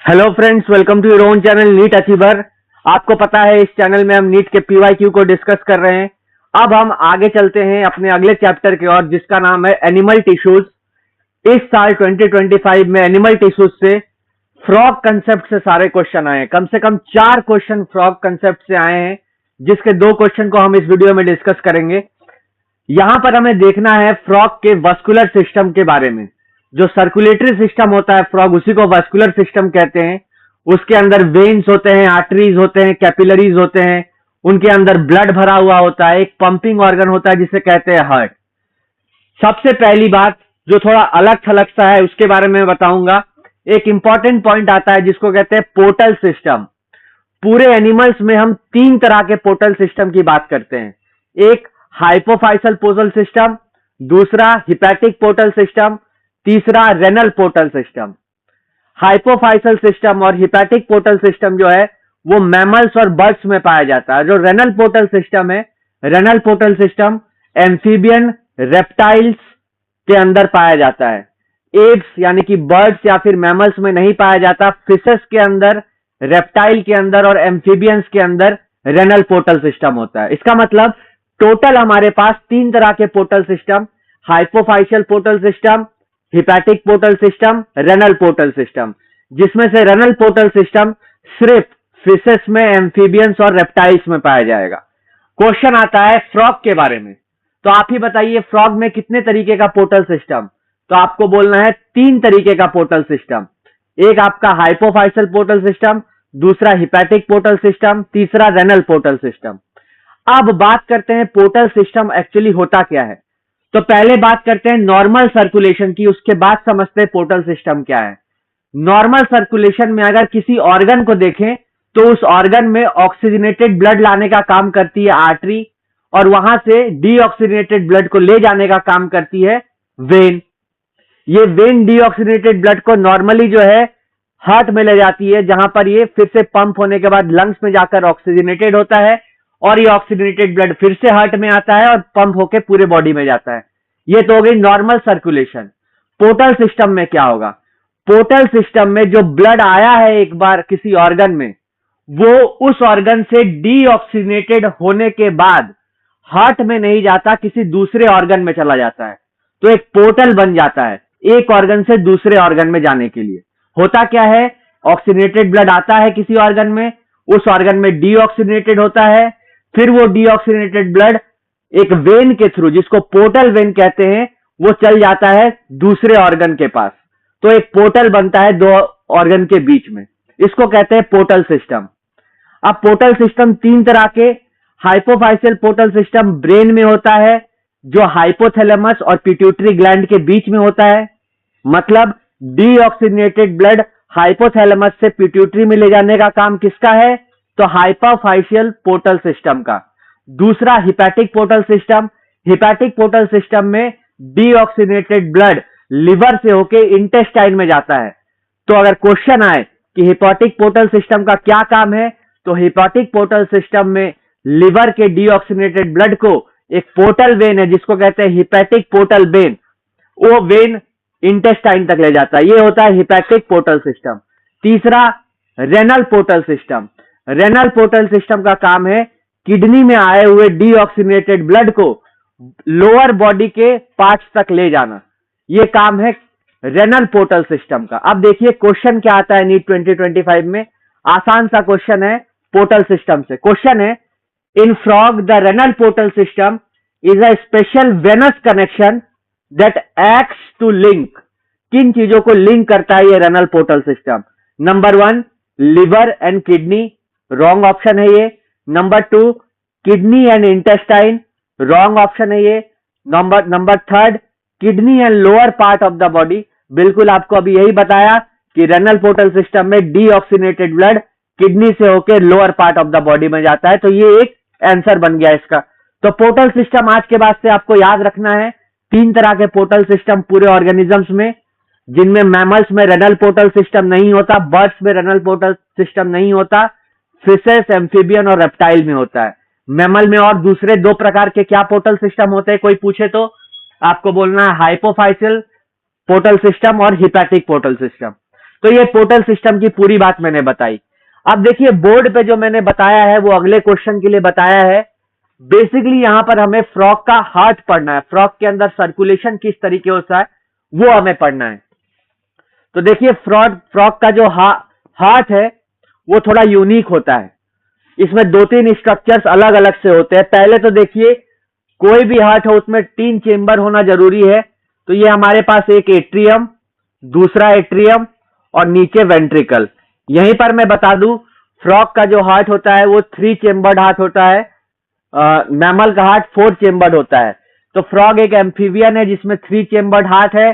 Hello friends, welcome to your own channel NEET achiever. आपको पता है इस चैनल में हम नीट के पीवाईक्यू को डिस्कस कर रहे हैं। अब हम आगे चलते हैं अपने अगले चैप्टर की ओर, जिसका नाम है एनिमल टिश्यूज। इस साल 2025 में एनिमल टिश्यूज से फ्रॉग कंसेप्ट से सारे क्वेश्चन आए हैं। कम से कम 4 क्वेश्चन फ्रॉग कंसेप्ट से आए हैं, जिसके 2 क्वेश्चन को हम इस वीडियो में डिस्कस करेंगे। यहां पर हमें देखना है फ्रॉग के वस्कुलर सिस्टम के बारे में। जो सर्कुलेटरी सिस्टम होता है फ्रॉग, उसी को वस्कुलर सिस्टम कहते हैं। उसके अंदर वेन्स होते हैं, आर्टरीज होते हैं, कैपिलरीज होते हैं, उनके अंदर ब्लड भरा हुआ होता है, एक पंपिंग ऑर्गन होता है जिसे कहते हैं हार्ट। सबसे पहली बात जो थोड़ा अलग थलग सा है उसके बारे में बताऊंगा। एक इंपॉर्टेंट पॉइंट आता है जिसको कहते हैं पोर्टल सिस्टम। पूरे एनिमल्स में हम 3 तरह के पोर्टल सिस्टम की बात करते हैं। एक हाइपोफाइसल पोर्टल सिस्टम, दूसरा हिपैटिक पोर्टल सिस्टम, तीसरा रेनल पोर्टल सिस्टम। हाइपोफाइसल सिस्टम और हिपैटिक पोर्टल सिस्टम जो है वो मैमल्स और बर्ड्स में पाया जाता है। जो रेनल पोर्टल सिस्टम है, renal portal system amphibian, reptiles के अंदर पाया जाता है। एप्स यानी कि बर्ड्स या फिर मैमल्स में नहीं पाया जाता। फिशेस के अंदर, रेप्टाइल के अंदर और एम्फीबियंस के अंदर रेनल पोर्टल सिस्टम होता है। इसका मतलब टोटल हमारे पास 3 तरह के portal system, hypophysial portal system, hepatic portal system, renal portal system, जिसमें से रेनल पोर्टल सिस्टम सिर्फ फिशेस में, एम्फीबियंस और रेप्टाइल्स में पाया जाएगा। क्वेश्चन आता है फ्रॉग के बारे में, तो आप ही बताइए फ्रॉग में कितने तरीके का पोर्टल सिस्टम। तो आपको बोलना है 3 तरीके का पोर्टल सिस्टम। एक आपका हाइपोफाइशियल पोर्टल सिस्टम, दूसरा हिपैटिक पोर्टल सिस्टम, तीसरा रेनल पोर्टल सिस्टम। अब बात करते हैं पोर्टल सिस्टम एक्चुअली होता क्या है। तो पहले बात करते हैं नॉर्मल सर्कुलेशन की, उसके बाद समझते हैं पोर्टल सिस्टम क्या है। नॉर्मल सर्कुलेशन में अगर किसी ऑर्गन को देखें तो उस ऑर्गन में ऑक्सीजनेटेड ब्लड लाने का काम करती है आर्टरी, और वहां से डीऑक्सीजनेटेड ब्लड को ले जाने का काम करती है वेन। ये वेन डीऑक्सीजनेटेड ब्लड को नॉर्मली जो है हार्ट में ले जाती है, जहां पर ये फिर से पंप होने के बाद लंग्स में जाकर ऑक्सीजनेटेड होता है, और ये ऑक्सीजनेटेड ब्लड फिर से हार्ट में आता है और पंप होकर पूरे बॉडी में जाता है। ये तो हो गई नॉर्मल सर्कुलेशन। पोर्टल सिस्टम में क्या होगा? पोर्टल सिस्टम में जो ब्लड आया है एक बार किसी ऑर्गन में, वो उस ऑर्गन से डीऑक्सीजनेटेड होने के बाद हार्ट में नहीं जाता, किसी दूसरे ऑर्गन में चला जाता है। तो एक पोर्टल बन जाता है एक ऑर्गन से दूसरे ऑर्गन में जाने के लिए। होता क्या है, ऑक्सीजनेटेड ब्लड आता है किसी ऑर्गन में, उस ऑर्गन में डीऑक्सीजनेटेड होता है, फिर वो डीऑक्सीजनेटेड ब्लड एक वेन के थ्रू, जिसको पोर्टल वेन कहते हैं, वो चल जाता है दूसरे ऑर्गन के पास। तो एक पोर्टल बनता है 2 ऑर्गन के बीच में, इसको कहते हैं पोर्टल सिस्टम। अब पोर्टल सिस्टम 3 तरह के। हाइपोफाइशियल पोर्टल सिस्टम ब्रेन में होता है, जो हाइपोथैलेमस और पिट्यूटरी ग्लैंड के बीच में होता है। मतलब डीऑक्सीजनेटेड ब्लड हाइपोथैलेमस से पिट्यूटरी में ले जाने का काम किसका है? तो हाइपोफाइशियल पोर्टल सिस्टम का। दूसरा hepatic portal system. Hepatic portal system में डीऑक्सीजनेटेड ब्लड लिवर से होके इंटेस्टाइन में जाता है। तो अगर क्वेश्चन आए कि हिपैटिक पोर्टल सिस्टम का क्या काम है, तो हिपैटिक पोर्टल सिस्टम में लिवर के डीऑक्सीजनेटेड ब्लड को एक पोर्टल वेन है जिसको कहते हैं हिपैटिक पोर्टल वेन, वो वेन इंटेस्टाइन तक ले जाता है। ये होता है हिपैटिक पोर्टल सिस्टम। तीसरा renal portal system. Renal portal system का काम है किडनी में आए हुए डीऑक्सीजनेटेड ब्लड को लोअर बॉडी के पार्ट्स तक ले जाना। ये काम है रेनल पोर्टल सिस्टम का। अब देखिए क्वेश्चन क्या आता है नीट 2025 में। आसान सा क्वेश्चन है पोर्टल सिस्टम से। क्वेश्चन है, in frog the renal portal system is a special venous connection that acts to link. किन चीजों को लिंक करता है ये renal portal system? Number 1 liver and kidney, wrong option है ये। Number 2 kidney and intestine, wrong option है ये। Number 3 kidney and lower part of the body. बिल्कुल आपको अभी यही बताया कि रेनल पोर्टल सिस्टम में डीऑक्सीजनेटेड ब्लड किडनी से होकर lower part of the body में जाता है। तो ये एक आंसर बन गया इसका। तो पोर्टल सिस्टम आज के बाद से आपको याद रखना है। 3 तरह के पोर्टल सिस्टम पूरे ऑर्गेनिजम्स में, जिनमें मैमल्स में रेनल पोर्टल सिस्टम नहीं होता, बर्ड्स में रेनल पोर्टल सिस्टम नहीं होता, फिशेस, एम्फीबियन और रेप्टाइल में होता है। मैमल में और दूसरे 2 प्रकार के क्या पोर्टल सिस्टम होते हैं कोई पूछे तो आपको बोलना है हाइपोफाइशियल पोर्टल सिस्टम और हिपैटिक पोर्टल सिस्टम। तो ये पोर्टल सिस्टम की पूरी बात मैंने बताई। अब देखिए बोर्ड पे जो मैंने बताया है वो अगले क्वेश्चन के लिए बताया है। बेसिकली यहां पर हमें फ्रॉग का हार्ट पढ़ना है, फ्रॉग के अंदर सर्कुलेशन किस तरीके होता है वो हमें पढ़ना है। तो देखिए फ्रॉग का जो हार्ट है वो थोड़ा यूनिक होता है। इसमें 2-3 स्ट्रक्चर्स अलग अलग से होते हैं। पहले तो देखिए कोई भी हार्ट हो उसमें 3 चेंबर होना जरूरी है। तो ये हमारे पास एक एट्रियम, दूसरा एट्रियम और नीचे वेंट्रिकल। यहीं पर मैं बता दूं फ्रॉग का जो हार्ट होता है वो 3 चेंबर्ड हार्ट होता है, मैमल का हार्ट 4 चेंबर्ड होता है। तो फ्रॉग एक एम्फीबियन है जिसमें 3 चेंबर्ड हार्ट है,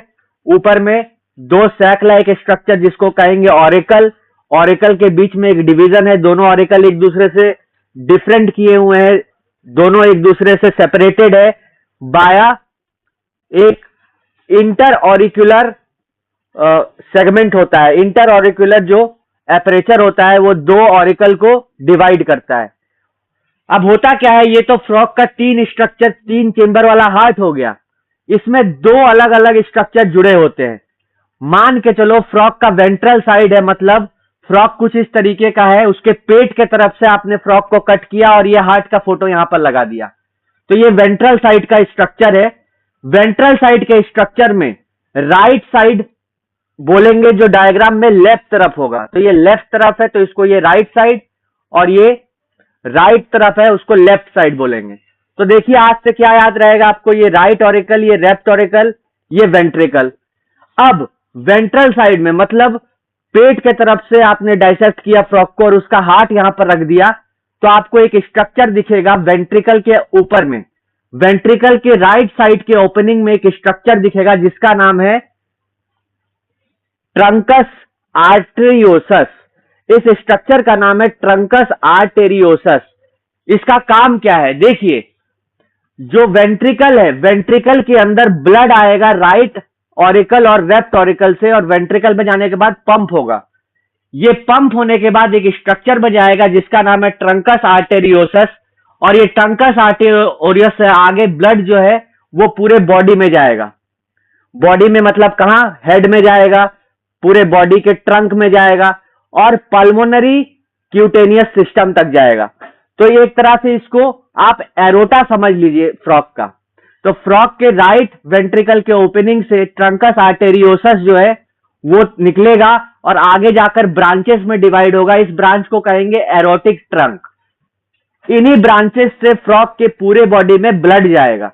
ऊपर में 2 सैक लाइक स्ट्रक्चर जिसको कहेंगे ऑरिकल, ऑरिकल के बीच में एक डिवीजन है, दोनों ऑरिकल एक दूसरे से डिफरेंट किए हुए हैं, दोनों एक दूसरे से सेपरेटेड है बाया एक इंटर ऑरिकुलर सेगमेंट होता है। इंटर ऑरिकुलर जो एपरेचर होता है वो 2 ऑरिकल को डिवाइड करता है। अब होता क्या है, ये तो फ्रॉग का 3 स्ट्रक्चर 3 चेंबर वाला हार्ट हो गया, इसमें 2 अलग अलग स्ट्रक्चर जुड़े होते हैं। मान के चलो फ्रॉग का वेंट्रल साइड है, मतलब फ्रॉग कुछ इस तरीके का है, उसके पेट के तरफ से आपने फ्रॉग को कट किया और ये हार्ट का फोटो यहां पर लगा दिया। तो ये वेंट्रल साइड का स्ट्रक्चर है। वेंट्रल साइड के स्ट्रक्चर में राइट साइड बोलेंगे जो डायग्राम में लेफ्ट तरफ होगा, तो ये लेफ्ट तरफ है तो इसको ये राइट साइड, और ये राइट तरफ है उसको लेफ्ट साइड बोलेंगे। तो देखिए आज से क्या याद रहेगा आपको, ये राइट ऑरिकल, ये लेफ्ट ऑरिकल, ये वेंट्रिकल। अब वेंट्रल साइड में मतलब पेट के तरफ से आपने डाइसेक्ट किया फ्रॉग को और उसका हार्ट यहां पर रख दिया, तो आपको एक स्ट्रक्चर दिखेगा वेंट्रिकल के ऊपर में। वेंट्रिकल के राइट साइड के ओपनिंग में एक स्ट्रक्चर दिखेगा जिसका नाम है ट्रंकस आर्टेरियोसस। इस स्ट्रक्चर का नाम है ट्रंकस आर्टेरियोसस। इसका काम क्या है, देखिए जो वेंट्रिकल है, वेंट्रिकल के अंदर ब्लड आएगा राइट ऑरिकल और लेफ्ट ऑरिकल से, और वेंट्रिकल में जाने के बाद पंप होगा। ये पंप होने के बाद एक स्ट्रक्चर बन जाएगा जिसका नाम है ट्रंकस आर्टेरियोसस, और ये ट्रंकस आर्टेरियोसस से आगे ब्लड जो है वो पूरे बॉडी में जाएगा। बॉडी में मतलब कहां, हेड में जाएगा, पूरे बॉडी के ट्रंक में जाएगा और पल्मोनरी क्यूटेनियस सिस्टम तक जाएगा। तो ये एक तरह से इसको आप एरोटा समझ लीजिए फ्रॉग का। तो फ्रॉग के राइट वेंट्रिकल के ओपनिंग से ट्रंकस आर्टेरियोसस जो है वो निकलेगा और आगे जाकर ब्रांचेस में डिवाइड होगा। इस ब्रांच को कहेंगे एरोटिक ट्रंक। इन्हीं ब्रांचेस से फ्रॉग के पूरे बॉडी में ब्लड जाएगा।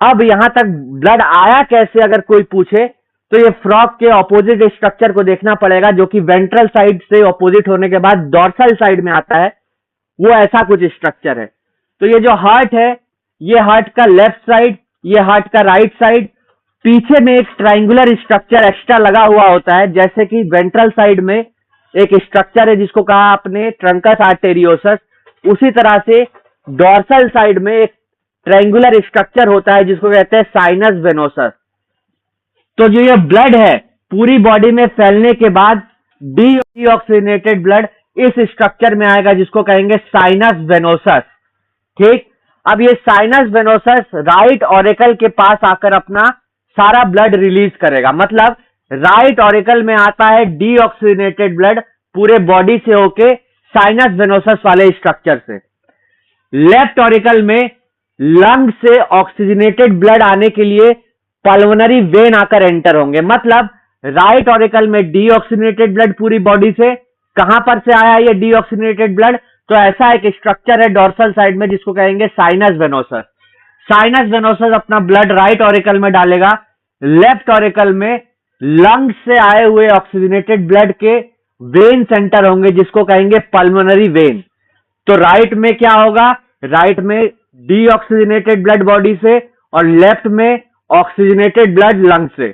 अब यहां तक ब्लड आया कैसे अगर कोई पूछे, तो ये फ्रॉग के ऑपोजिट स्ट्रक्चर को देखना पड़ेगा जो कि वेंट्रल साइड से ऑपोजिट होने के बाद डॉर्सल साइड में आता है, वो ऐसा कुछ स्ट्रक्चर है। तो ये जो हार्ट है, ये हार्ट का लेफ्ट साइड, ये हार्ट का राइट साइड, पीछे में एक ट्रायंगुलर स्ट्रक्चर एक्स्ट्रा लगा हुआ होता है, जैसे कि वेंट्रल साइड में एक स्ट्रक्चर है जिसको कहा आपने ट्रंकस आर्टेरियोसस, उसी तरह से डॉर्सल साइड में एक ट्रायंगुलर स्ट्रक्चर होता है जिसको कहते हैं साइनस वेनोसस। तो जो ये ब्लड है पूरी बॉडी में फैलने के बाद डीऑक्सीजनेटेड ब्लड इस स्ट्रक्चर में आएगा जिसको कहेंगे साइनस वेनोसस। ठीक, अब ये साइनस वेनोसस राइट ऑरिकल के पास आकर अपना सारा ब्लड रिलीज करेगा। मतलब राइट ऑरिकल में आता है डीऑक्सीजनेटेड ब्लड पूरे बॉडी से होके साइनस वेनोसस वाले स्ट्रक्चर से। लेफ्ट ऑरिकल में लंग से ऑक्सीजनेटेड ब्लड आने के लिए पल्मोनरी वेन आकर एंटर होंगे। मतलब राइट ऑरिकल में डीऑक्सीजनेटेड ब्लड पूरी बॉडी से, कहां पर से आया ये डीऑक्सीजनेटेड ब्लड, तो ऐसा एक स्ट्रक्चर है डॉर्सल साइड में जिसको कहेंगे साइनस वेनोसस। साइनस वेनोसस अपना ब्लड राइट ऑरिकल में डालेगा। लेफ्ट ऑरिकल में लंग से आए हुए ऑक्सीजनेटेड ब्लड के वेन सेंटर होंगे जिसको कहेंगे पल्मोनरी वेन। तो राइट में क्या होगा, राइट में डीऑक्सीजनेटेड ब्लड बॉडी से और लेफ्ट में ऑक्सीजनेटेड ब्लड लंग से।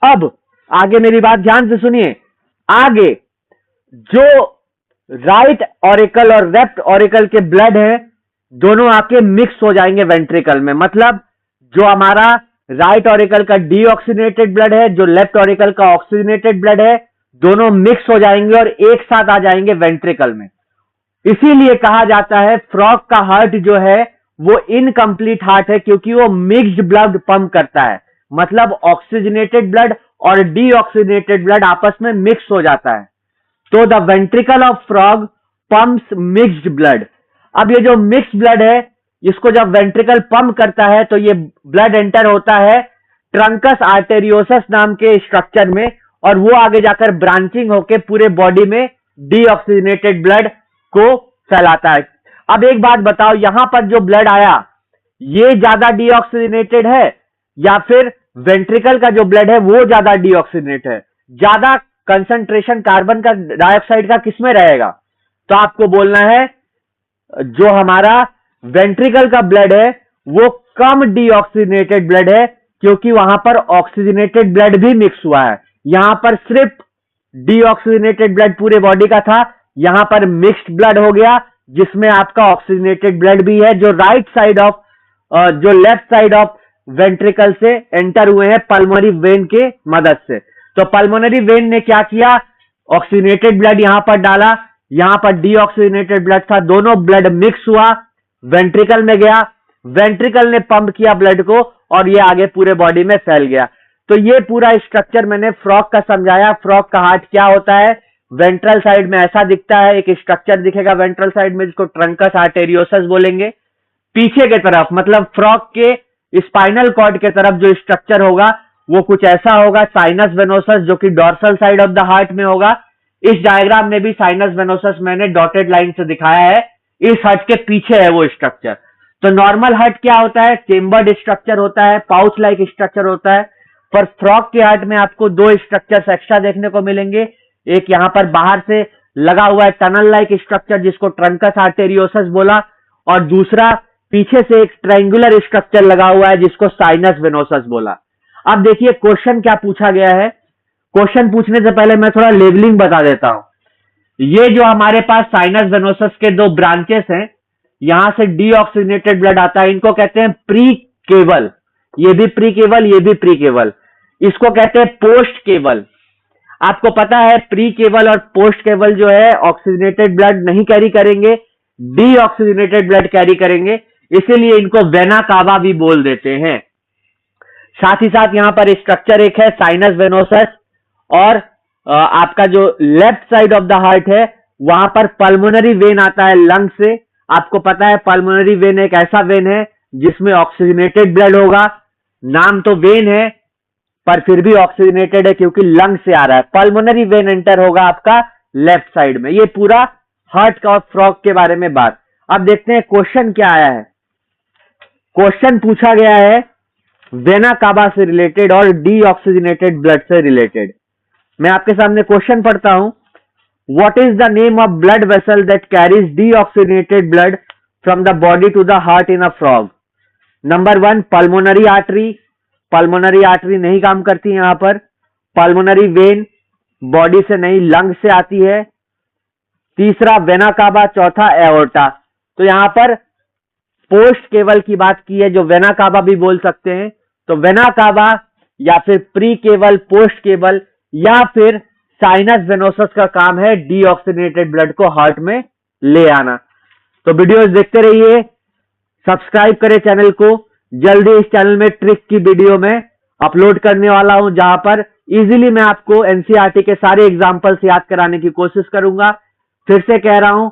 अब आगे मेरी बात ध्यान से सुनिए, आगे जो राइट ऑरिकल और लेफ्ट ऑरिकल के ब्लड है दोनों आके मिक्स हो जाएंगे वेंट्रिकल में। मतलब जो हमारा राइट ऑरिकल का डीऑक्सीजनेटेड ब्लड है, जो लेफ्ट ऑरिकल का ऑक्सीजनेटेड ब्लड है, दोनों मिक्स हो जाएंगे और एक साथ आ जाएंगे वेंट्रिकल में। इसीलिए कहा जाता है फ्रॉग का हार्ट जो है वो इनकम्प्लीट हार्ट है, क्योंकि वो मिक्स्ड ब्लड पंप करता है। मतलब ऑक्सीजनेटेड ब्लड और डीऑक्सीजनेटेड ब्लड आपस में मिक्स हो जाता है। तो the ventricle of frog pumps mixed blood. अब ये जो मिक्स ब्लड है, इसको जब वेंट्रिकल पंप करता है तो ये ब्लड एंटर होता है ट्रंकस आर्टेरियोसस नाम के स्ट्रक्चर में, और वो आगे जाकर ब्रांचिंग होके पूरे बॉडी में डीऑक्सीजनेटेड ब्लड को फैलाता है। अब एक बात बताओ, यहां पर जो ब्लड आया ये ज्यादा डीऑक्सीजनेटेड है या फिर वेंट्रिकल का जो ब्लड है वो ज्यादा डीऑक्सीजनेट है? ज्यादा कंसंट्रेशन कार्बन का डाइऑक्साइड का किसमें रहेगा? तो आपको बोलना है जो हमारा वेंट्रिकल का ब्लड है वो कम डीऑक्सीजनेटेड ब्लड है, क्योंकि वहां पर ऑक्सीजनेटेड ब्लड भी मिक्स हुआ है। यहां पर सिर्फ डीऑक्सीजनेटेड ब्लड पूरे बॉडी का था, यहां पर मिक्स्ड ब्लड हो गया जिसमें आपका ऑक्सीजनेटेड ब्लड भी है, जो राइट साइड ऑफ जो लेफ्ट साइड ऑफ वेंट्रिकल से एंटर हुए हैं पल्मोनरी वेन के मदद से। तो पल्मोनरी वेन ने क्या किया, ऑक्सीजनेटेड ब्लड यहां पर डाला, यहां पर डीऑक्सीजनेटेड ब्लड था, दोनों ब्लड मिक्स हुआ, वेंट्रिकल में गया, वेंट्रिकल ने पंप किया ब्लड को और ये आगे पूरे बॉडी में फैल गया। तो ये पूरा स्ट्रक्चर मैंने फ्रॉग का समझाया। फ्रॉग का हार्ट क्या होता है, वेंट्रल साइड में ऐसा दिखता है, एक स्ट्रक्चर दिखेगा वेंट्रल साइड में जिसको ट्रंकस आर्टेरियोसस बोलेंगे। पीछे के तरफ मतलब फ्रॉग के स्पाइनल कॉर्ड के तरफ जो स्ट्रक्चर होगा वो कुछ ऐसा होगा, साइनस वेनोसस, जो कि dorsal side of the heart में होगा। इस डायग्राम में भी साइनस वेनोसस मैंने डॉटेड लाइन से दिखाया है, इस हार्ट के पीछे है वो स्ट्रक्चर। तो नॉर्मल हार्ट क्या होता है, चेम्बर्ड स्ट्रक्चर होता है, पाउच लाइक स्ट्रक्चर होता है। पर फ्रॉग के हार्ट में आपको दो स्ट्रक्चर्स एक्स्ट्रा देखने को मिलेंगे, एक यहां पर बाहर से लगा हुआ है टनल लाइक स्ट्रक्चर जिसको ट्रंकस आर्टेरियोसस बोला, और दूसरा पीछे से एक ट्रायंगुलर स्ट्रक्चर लगा हुआ है जिसको साइनस वेनोसस बोला। अब देखिए क्वेश्चन क्या पूछा गया है। क्वेश्चन पूछने से पहले मैं थोड़ा लेबलिंग बता देता हूं। ये जो हमारे पास साइनस वेनोसस के दो ब्रांचेस हैं, यहां से डीऑक्सीजनेटेड ब्लड आता है, इनको कहते हैं प्री केवल, ये भी प्री केवल, ये भी प्री केवल। इसको कहते हैं पोस्ट केवल। आपको पता है प्री केवल और पोस्ट केवल जो है ऑक्सीजनेटेड ब्लड नहीं कैरी करेंगे, डीऑक्सीजनेटेड ब्लड कैरी करेंगे, इसीलिए इनको वेना कावा भी बोल देते हैं। साथ ही साथ यहां पर स्ट्रक्चर एक है साइनस वेनोसस, और आपका जो left side of the heart है वहां पर पल्मोनरी वेन आता है लंग से। आपको पता है पल्मोनरी वेन एक ऐसा वेन है जिसमें ऑक्सीजनेटेड ब्लड होगा, नाम तो वेन है पर फिर भी ऑक्सीजनेटेड है क्योंकि लंग से आ रहा है। पल्मोनरी वेन एंटर होगा आपका लेफ्ट साइड में। ये पूरा हार्ट का और फ्रॉग के बारे में बात। अब देखते हैं क्वेश्चन क्या आया है। क्वेश्चन पूछा गया है वेना कावा से रिलेटेड और डीऑक्सीजनेटेड ब्लड से रिलेटेड। मैं आपके सामने क्वेश्चन पढ़ता हूं। What is the name of blood vessel that carries deoxygenated blood from the body to the heart in a frog? Number 1 pulmonary artery. Pulmonary artery नहीं काम करती यहां पर। पल्मोनरी वेन बॉडी से नहीं लंग से आती है। तीसरा वेना कावा, चौथा एओर्टा। तो यहां पर पोस्ट केवल की बात की है, जो वेना कावा भी बोल सकते हैं। तो वेना कावा या फिर प्री केवल, पोस्ट केवल या फिर साइनस वेनोसस का काम है डीऑक्सीजनेटेड ब्लड को हार्ट में ले आना। तो वीडियोस देखते रहिए, सब्सक्राइब करें चैनल को। जल्दी इस चैनल में ट्रिक की वीडियो में अपलोड करने वाला हूं, जहां पर इजीली मैं आपको एनसीईआरटी के सारे एग्जांपल्स याद कराने की कोशिश करूंगा। फिर से कह रहा हूं,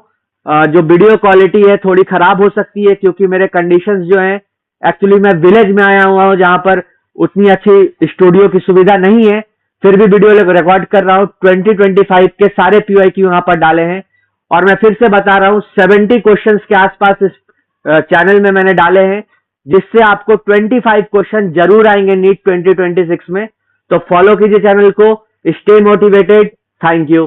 जो वीडियो क्वालिटी है थोड़ी खराब हो सकती है क्योंकि मेरे कंडीशंस जो हैं, एक्चुअली मैं विलेज में आया हुआ हूं जहां पर उतनी अच्छी स्टूडियो की सुविधा नहीं है, फिर भी वीडियो रिकॉर्ड कर रहा हूं। 2025 के सारे पीवाईक्यू यहां पर डाले हैं, और मैं फिर से बता रहा हूं 70 क्वेश्चंस के आसपास इस चैनल में मैंने डाले हैं, जिससे आपको 25 क्वेश्चन जरूर आएंगे नीट 2026 में। तो फॉलो कीजिए चैनल को, स्टे मोटिवेटेड। Thank you.